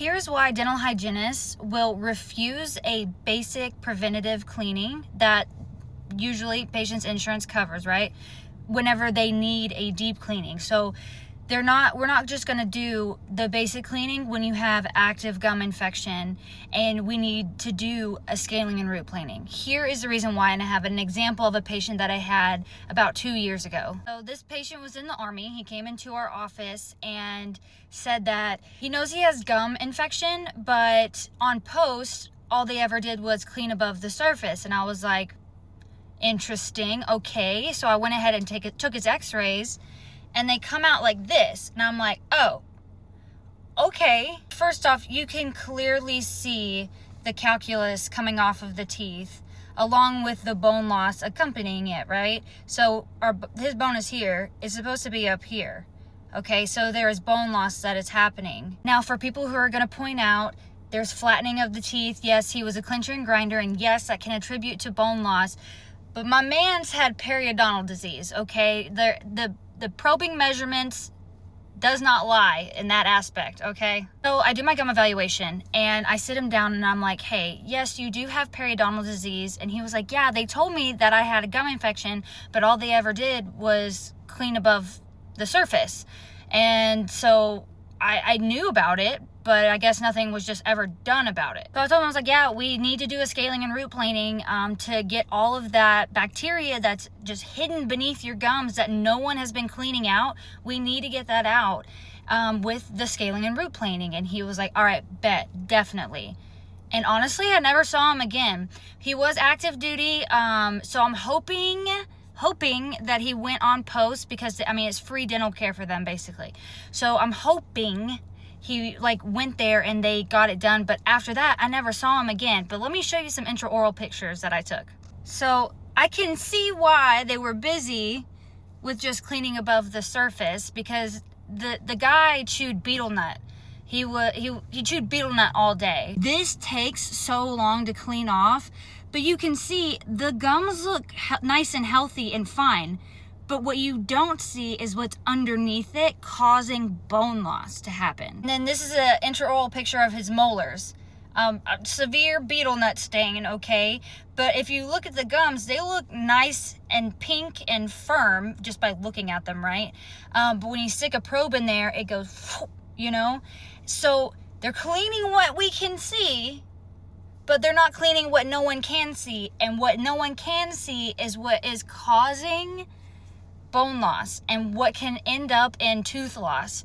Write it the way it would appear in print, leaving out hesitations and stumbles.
Here's why dental hygienists will refuse a basic preventative cleaning that usually patient's insurance covers, right? Whenever they need a deep cleaning. So we're not just going to do the basic cleaning when you have active gum infection and we need to do a scaling and root planing. Here is the reason why, and I have an example of a patient that I had about 2 years ago. So this patient was in the Army. He came into our office and said that he knows he has gum infection, but on post, all they ever did was clean above the surface. And I was like, interesting, okay. So I went ahead and took his x-rays, and they come out like this. And I'm like, oh, okay. First off, you can clearly see the calculus coming off of the teeth along with the bone loss accompanying it, right? So his bone is here. It's supposed to be up here. Okay, so there is bone loss that is happening. Now, for people who are going to point out, there's flattening of the teeth. Yes, he was a clincher and grinder, and yes, that can attribute to bone loss. But my man's had periodontal disease, okay? The probing measurements does not lie in that aspect, okay? So I do my gum evaluation, and I sit him down, and I'm like, hey, yes, you do have periodontal disease. And he was like, yeah, they told me that I had a gum infection, but all they ever did was clean above the surface. And so I knew about it, but I guess nothing was just ever done about it. So I told him, I was like, yeah, we need to do a scaling and root planing to get all of that bacteria that's just hidden beneath your gums that no one has been cleaning out. We need to get that out with the scaling and root planing. And he was like, all right, bet, definitely. And honestly, I never saw him again. He was active duty, so I'm hoping that he went on post, because I mean it's free dental care for them basically. So I'm hoping he went there and they got it done, but after that I never saw him again. But let me show you some intraoral pictures that I took. So I can see why they were busy with just cleaning above the surface, because the guy chewed betel nut. He chewed betel nut all day. This takes so long to clean off, but you can see the gums look nice and healthy and fine. But what you don't see is what's underneath it causing bone loss to happen. And then this is an intraoral picture of his molars. A severe betel nut stain, okay? But if you look at the gums, they look nice and pink and firm just by looking at them, right? But when you stick a probe in there, it goes, you know? So they're cleaning what we can see, but they're not cleaning what no one can see. And what no one can see is what is causing bone loss and what can end up in tooth loss.